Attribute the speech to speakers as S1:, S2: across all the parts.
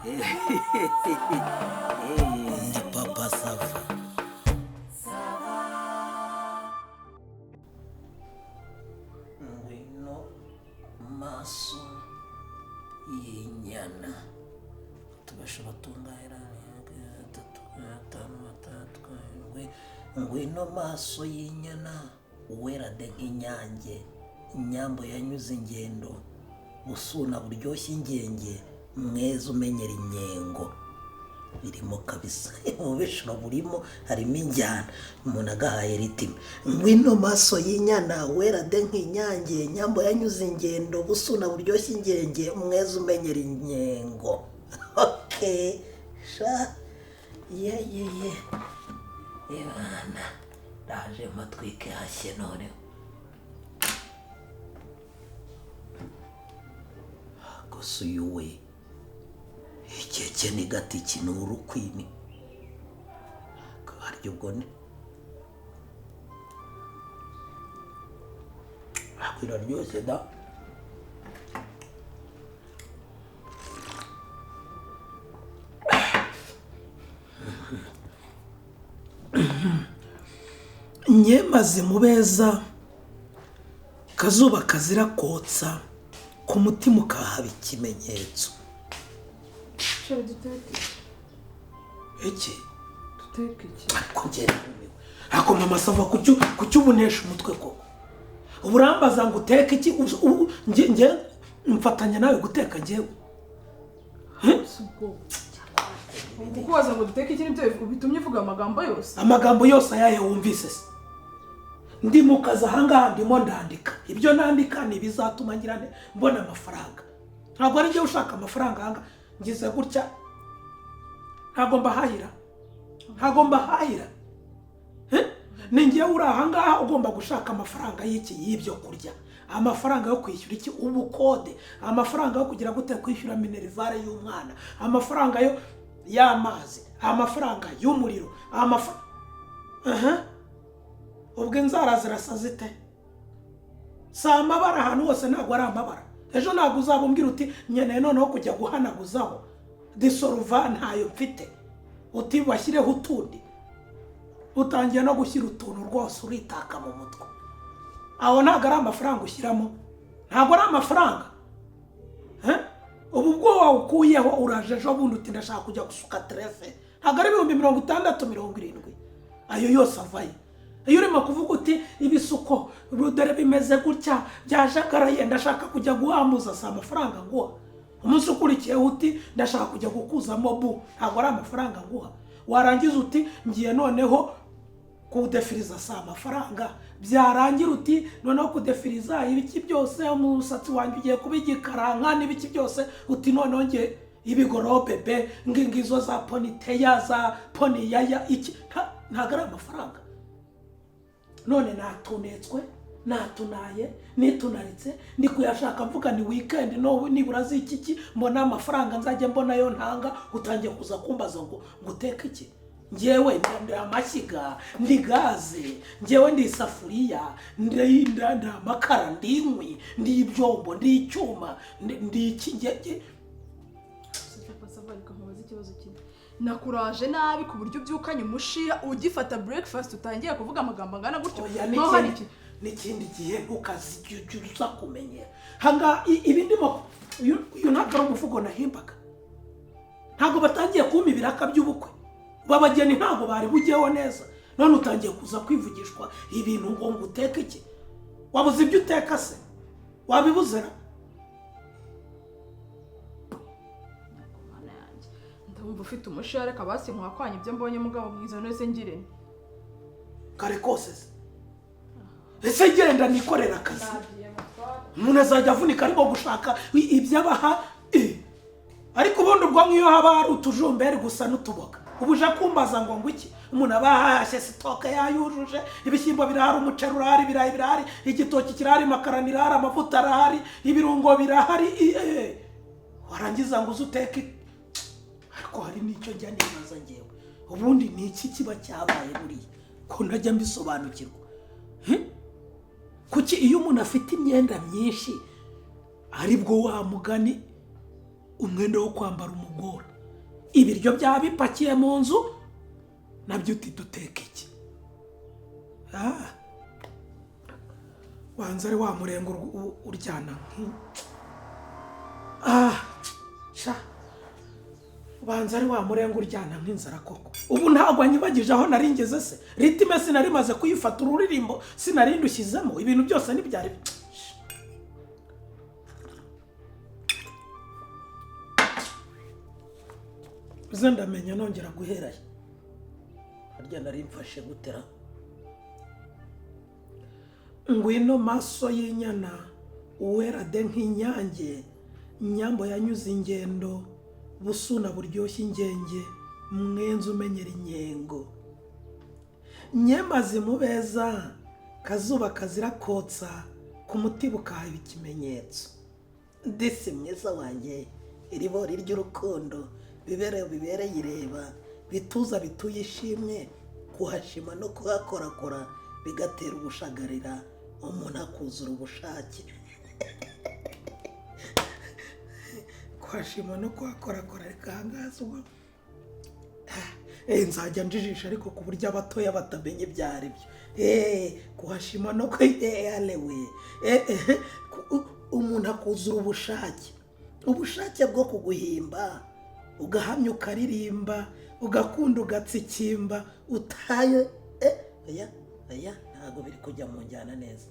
S1: Ndi papa Sava. Ngwino maso y'inyana tubashobora tungahera 3 ngwino maso y'inyana uwera de nk'inyange inyambo yanyuze ingendo usuna buryoshye ingenge mweza umenyera inyengo birimo kabisa ubeshuro burimo harimo injyana umuntu agahaye ritime ngwino maso y'inyana wera de nk'inyange inyambo yanyuze ingendo busuna buryoshye ingenge mweza umenyera inyengo. Okay sha ye Ibana ndaje matwike hashye none gusuyuwe ikeke ni gati kinuru kwimi kabaryo bwone akwira ryose da nyemaze mubeza kazuba kazira kotsa ku mutima ukahaba ikimenyetso.
S2: Shari duteke
S1: Iki?
S2: duteke iki?
S1: Kugera umiwe. Ako mama Sava kucyubunesha umutwe koko. Uburambaza ngo uteke iki nge mfatanya nawe guteka ngewe.
S2: Subwo. Ukubaza ngo duteke iki nibyo bitumye uvuga amagambo yose.
S1: Amagambo yose ayaye wumvise se. Ndi mukaza ahangaha ndimo ndandika. Ibyo nandika ni bizatuma ngirane mbona amafaranga. Ntabwo ari nge ushaka amafaranga hanga ngize gutya. Ntabwo mbahahira. Ningiye uri ahangaha ugomba gushaka amafaranga y'iki y'ibyo kurya. Amafaranga yo kwishyura iki ubukode, amafaranga yo kugira gute kwishyura minerivare y'umwana, amafaranga yo y'amazi, amafaranga y'umuriro, ubwo inzara zirasazite. Sa amabara ahantu hose ntabwo ari amabara. Ejo ntabwo uzabumbwira uti nyeneye noneho kujya guhanaguzaho disoruva ntayo mfite uti bashyireho utundi utangiye no gushyira utuntu rwose uritaka mu mutwe. Aho ntabwo ari amafaranga ushyiramo, ntabwo ari amafaranga. Ubu bwo wawukuyeho uraje ejo bundi uti ndashaka kujya gusuka trefe, ntabwo ari 670. Ayo yose avaye. Iyo urimo kuvuga uti ibisuko rudere bimeze gutya byajagaraye ndashaka kujya guhamuza sa amafaranga nguha. Umunsi ukurikiye uti ndashaka kujya gukuzamo bu, ntabwo ari amafaranga nguha. Warangiza uti ngiye noneho kudefiriza sa amafaranga, byarangira uti noneho kudefiriza ibiki byose umusatsi wanjye ugiye kubigikaranka n'ibiki byose uti noneho ngiye ibigorobebe ngingizo za poniteya za poniyaya iki ntabwo ari amafaranga. None natunetswe natunaye nitunaritse ndi kuyashaka mvuga ni weekend no nibura z'iki mbona amafaranga nzajye mbona yo ntanga utangiye kuza kumbaza ngo nguteke iki. Ngewe ndi amashyiga ndi gaze ngewe ndi isafuriya ndi amakara ndi inkwi ndi ibyombo ndi icyuma ndi iki ngege.
S2: Ikibazo kimwe nakuraje nabi ku buryo byukanye umushira ugifata breakfast utangiye kuvuga amagambo angana gutyo.
S1: No hari n'ikindi gihe ukazi uza kumenyera hanga ibindi mo uyu ntabwo ari umuvugo nahimbaga. Ntabwo batangiye kumpa ibiraka by'ubukwe babageni ntabwo bari bugeho neza, none utangiye kuza kwivugishwa ibintu ngo nguteke iki. Wabuze ibyo uteka se wabibuzera.
S2: Ndumva ufite umushare kabasi nkakwanya ibyo mbonye mugabo mwiza nose ngirene
S1: kare kose ese genda nikorera akazi. Umuntu azajya avunika arimo gushaka ibyabaha ariko ubundi ubwo nk'iyo haba hari utujumberi gusa n'utuboga ubuje kumbaza ngo ngwiki. Umuntu abahashye sitoke yayujuje ibishyimbo birahari, umuceri urahari, ibirayi birahari, igitoki kirahari, makarani irahari, amavuta arahari, ibirungo birahari. Warangiza ngo uzuteke ariko hari n'icyo njya nibaza ngewe ubundi ni iki kiba cyabaye buriya ko najya mbisobanukirwa. Kuki iyo umuntu afite imyenda myinshi aribwo wa mugani umwenda wo kwambara umugore, ibiryo byaba bipakiye mu nzu nabyo uti duteka iki? banza ari wa murengo uryana banza ari wa murengo uryana nk'inzara koko. Ubu ntabwo anyibagije aho naringeze se, ritime sinari maze kuyifata, ururirimbo sinari ndushyizemo, ibintu byose ntibyari bize ndamenya nongera guherayo. Harya nari mfashe gutera ngwino maso y'inyana uwera de nk'inyange, nyambo yanyuze ingendo, busuna buryoshye ingenge, mwenzi umenyera inyengo, nyemazi mubeza kazuba kazira kotsa, ku muti bukahaba ikimenyetso, ndetse mwiza wanjye iribori ry'urukundo, bibereye ireba, bituza bituye ishimwe, kuhashima no kuhakorakora bigatera ubushagarira, umuntu akuzura ubushake. Kuhashima no kuhakorakora rikangaza ubwo nzajya njijisha ariko ku buryo abatoya batamenye ibyari byo. Kuhashima no kwiyalewe umuntu akuzura ubushake bwo kuguhimba, ugahamya ukaririmba, ugakunda ugatsikimba, utaye aya ntabwo biri kujya mu njyana neza.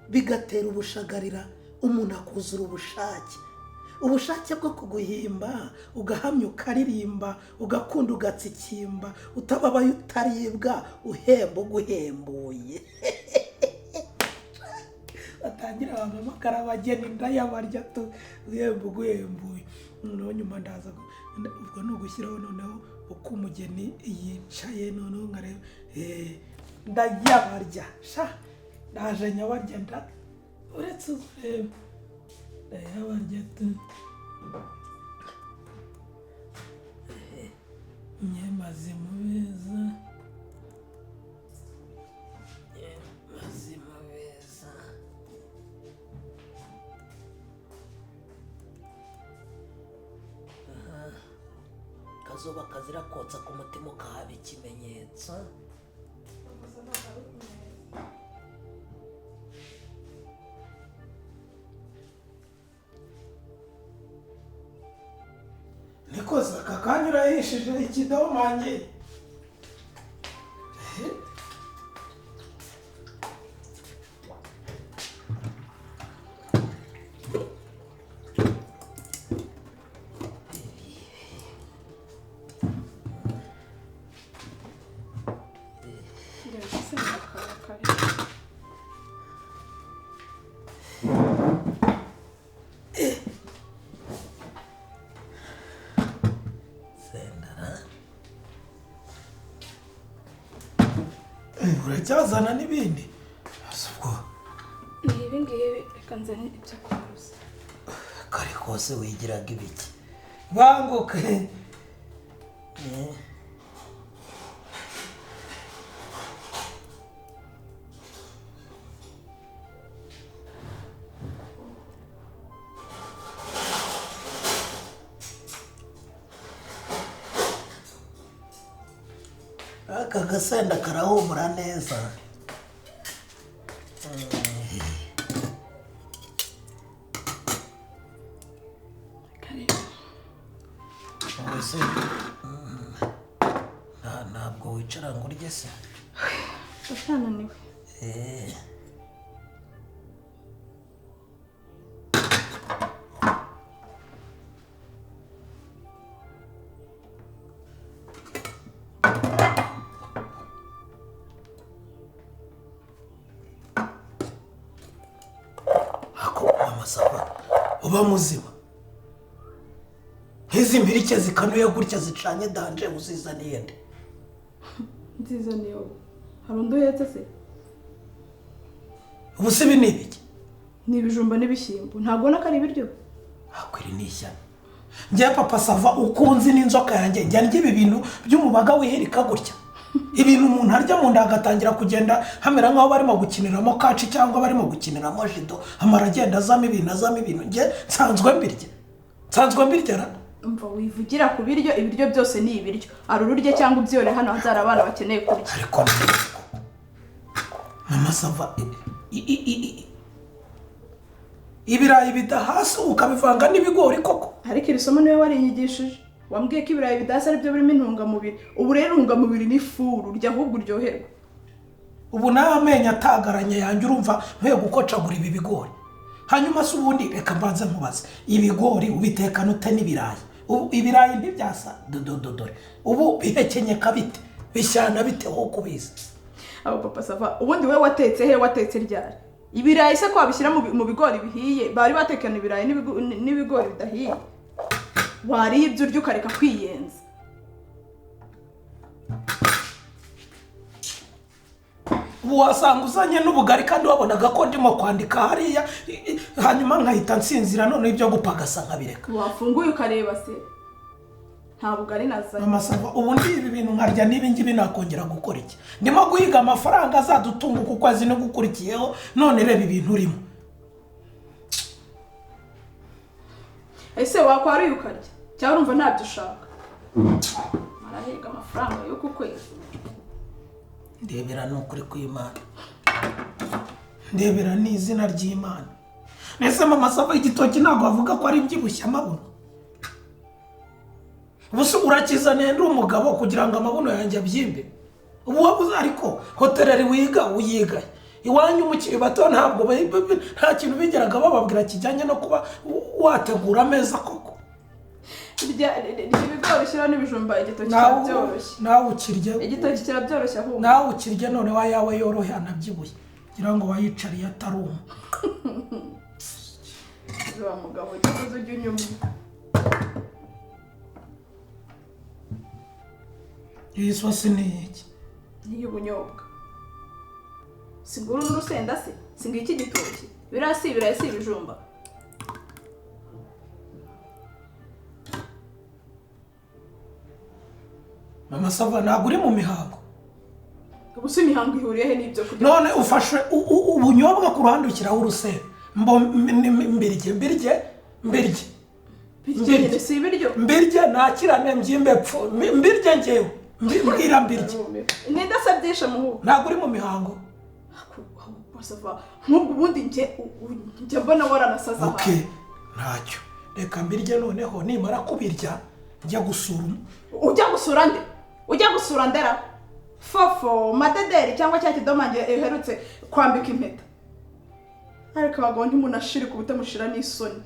S1: Bigatera ubushagarira, umuntu akuzura ubushake bwo kuguhimba, ugahamya ukaririmba, ugakunda ugatsikimba, utababaye utaribwa, uhemba uguhembuye. Batangira bamamagara abageni ndayabarya tu uhemba uguhembuye. Noneho nyuma ndaza ubwo ni ugushyiraho noneho uko umugeni yicaye, noneho nkareba ndayabarya ndaje nyabarya uretse ureba ndayabarya tu nyemazi mubeza kazuba kazira kotsa, ku mutima ukahaba ikimenyetso. nikoze aka kanya urahishije ikidomanye. Uracyazana n'ibindi?
S2: Ni ibi ngibi, reka nzane ibyo kuruza.
S1: Kare kose wigiraga ibiki? Banguke. Aka gasenda karahumura neza. Ntabwo wicara ngo urye se?
S2: Utananiwe.
S1: Uba muzima nk'izi mbirike zikanuye gutya zicanye danje uzizaniye nde?
S2: Nzizaniye ubu hari undi uhetse se?
S1: Ubu se ibi ni ibiki?
S2: Ni ibijumba n'ibishyimbo, ntabwo ubona ko ari ibiryo?
S1: Akwiri ni ishyano. Njye papa Sava ukunzi n'inzoka yanjye njya ndya ibi bintu by'umubaga wiherika gutya, ibintu umuntu arya mu nda agatangira kugenda hamera nk'aho barimo gukiniramo kaci cyangwa barimo gukiniramo jido, amara agenda azamo ibintu njye nsanzwe mbirya. nsanzwe mbirya
S2: umva wivugira ku biryo ibiryo byose ni ibiryo ari ururye cyangwa ubyore hano hazari abana bakeneye kurya
S1: ariko mama sava ibirayi bidahasi ukabivanga n'ibigori koko
S2: ariko iri somo niwe warinyigishije wambwiye ko ibirayi bidahasi ari byo birimo intungamubiri ubu rero intungamubiri ni furu urya ahubwo uryoherwa
S1: ubu nawe amenyo atagaranye yanjye urumva nkwiye gukocagura ibi bigori hanyuma se ubundi reka mbanze nkubaze ibigori ubitekana ute n'ibirayi ibirayi ntibyasa dore ubu bihekenyeka bite bishyana bite ho kubizi
S2: abo papa sava ubundi we watetse he watetse ryari ibirayi se ko wabishyira mu bigori bihiye bari batekana ibirayi n'ibigori bidahiye wariye ibyo urya ukareka kwiyenza
S1: ubu wasanga uzanye n'ubugari kandi wabonaga ko ndimo kwandika hariya hanyuma nkahita nsinzira none ibyo gupagasa nkabireka
S2: wafunguye ukareba se nta bugari nazanye
S1: amasava ubu ndi ibi bintu nkarya n'ibi ngibi nakongera gukora iki ndimo guhiga amafaranga azadutunga uku kwezi no gukurikiyeho none reba ibintu urimo
S2: ese wakwariye ukarya cyangwa urumva ntabyo ushaka marahiga amafaranga y'uku kwezi
S1: ndebera n'ukuri kw'Imana ndebera n'izina ry'Imana nese mama sava igitoki ntabwo bavuga ko ari mbyibushye amabuno ubuso urakiza nende umugabo kugira ngo amabuno yanjye abyimbe ubu wabuze ariko hotelari wiga uyiga iwanyu umukiri bato ntabwo nta kintu bigeraga bababwira kijyanye no kuba wategura ameza koko
S2: ibigori ushyiraho n'ibijumba igitoki kirabyoroshye
S1: nawe ukirye
S2: igitoki kirabyoroshye ahubwo
S1: nawe ukirye none wayawe yorohe anabyibuye kugira ngo wayicariye ataruma
S2: wa mugabo gikoze ujya unyuma
S1: iyi sosi ni iki
S2: ni ubunyobwa singuru n'urusenda se singa iki gitoki birasi ibirayi si ibijumba
S1: mama sava ntabwo uri mu mihango
S2: ubu si imihango ihuriye he n'ibyo kurya
S1: none ufashe ubunyobwa ku ruhande ushyiraho urusenda mbirye
S2: si ibiryo
S1: mbirye nakirane mbyimbe pfu mbirye ngewe mbwira mbirye
S2: ninde asabyisha muhu
S1: ntabwo uri mu mihango
S2: nk'ubwo ubundi njye mbona waranasaza
S1: okay ntacyo reka mbirye noneho nimara kubirya njya gusura
S2: nde ujya gusura ndera fofo madederi cyangwa cya kidomange iherutse kwambika impeta ariko abagabo ntimunashirika ubutamushira n'isoni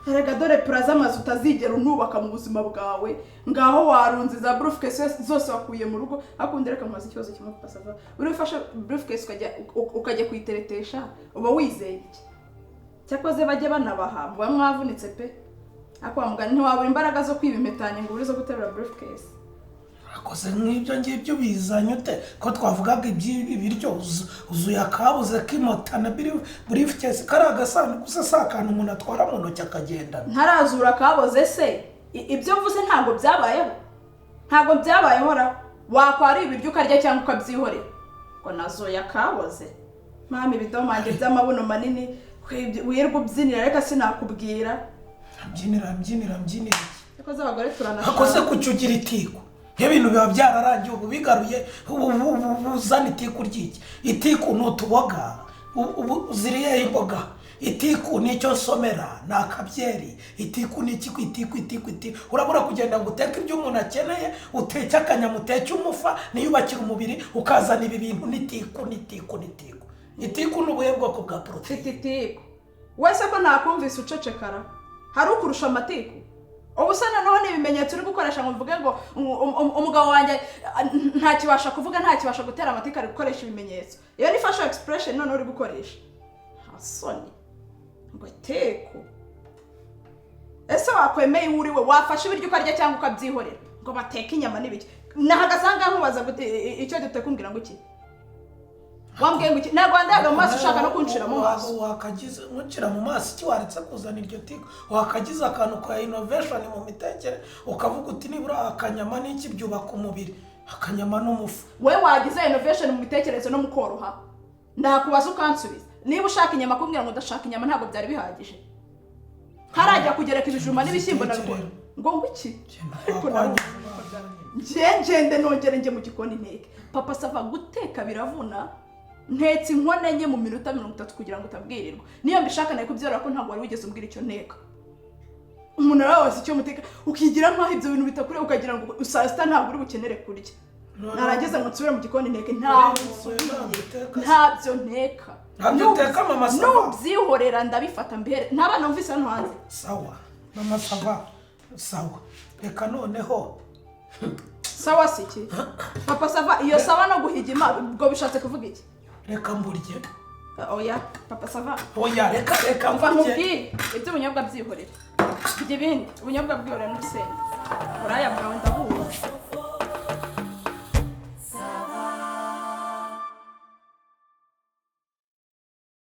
S2: erega dore plaza amazu utazigera unubaka mu buzima bwawe ngaho warunze za briefcase zose wakuye mu rugo akundira kamaze ikibazo kimwe pasava urifashe briefcase ukajya kuyiteretesha uba wizeye iki cyakoze bajye banabaha mwe mwavunitse pe akwa mugani ntiwabura imbaraga zo kwiba impetanye ngo urizo guterura briefcase
S1: akoze nk'ibyo ngibyo bizanye ute ko twavugaga ibiryo uzuye akabuze k'imotana briefcase kari agasanduku se sakana umuntu atwara mu ntoki akagendana
S2: ntarazura akaboze se ibyo mvuze ntabwo byabayeho ra wakwari ibiryo ukarya cyangwa ukabyihorera ngo nazoya akaboze mama ibidomange by'amabuno manini wirwa ubyinira reka sinakubwira
S1: mbyinira
S2: yakoze abagore turanashaka
S1: akoze kucyugira itiko ibintu biba byararangiye ubu bigaruye uzana itiku ry'iki itiku ni utuboga ubu ziriye imboga itiku ni icyo nsomera ni akabyeri itiku ni iki itiku urabura kugenda ngo uteke ibyo umuntu akeneye uteke akanyama uteke umufa niyubakira umubiri ukazana ibi bintu n'itiku itiku ni ubuhe bwoko bwa poroteyine
S2: itiku wese ko nakumvise ucecekara hari ukurusha amatiku ubu se noneho ni ibimenyetso uri gukoresha ngo mvuge ngo umugabo wanjye ntakibasha kuvuga ntakibasha gutera amatiku ari gukoresha ibimenyetso iyo ni facial expression none uri gukoresha hasoni ngo teko ese wakwemeye uri we wafashe ibiryo ukarya cyangwa ukabyihorera ngo bateke inyama n'ibiki nahagasanga nkubaza icyo dutekumbwira ngo iki wambwiye ngo iki ntabwo ndaga mu maso ushaka no kunshira mu maso
S1: wakagize nkucira mu maso iki waretse kuzana iryo tiko wakagize akantu ka innovation mu mitekere ukavuga uti nibura akanyama n'iki byubaka umubiri akanyama n'umufu
S2: we wagize innovation mu mitekerezo no mu koroha ndakubaza ukansubiza niba ushaka inyama kumbwira ngo udashaka inyama ntabwo byari bihagije harajya kugereka ibijuma n'ibishyimbo na rwo ngo iki ariko ngende nongere njye mu gikoni nteke papa sava guteka biravuna ntetse inkono enye mu minota 30 kugira ngo utabwirirwa niyo mbishaka nayo kubyora ko ntabwo wari wigeze umbwira icyo nteka umuntu arabaza icyo muteka ukigira nkaho ibyo bintu bitakure ukagira ngo saa sita ntabwo uri bukenere kurya narageze ngo nsubire mu gikoni nteke ntabyo nteka
S1: ntabyo uteka mama Sava
S2: nubyihorera ndabifata mbere ntabana mvise hano hanze
S1: sawa mama Sava sawa reka noneho
S2: sawa siki papa Sava iyo sawa no guhigima ubwo bishatse kuvuga iki
S1: reka mburye
S2: oya papa Sava
S1: oya reka
S2: mburye ibyo bunyobwa byihorera ibyo bindi ubunyobwa bwihorera n'urusenda uraya bwawe ndabuzi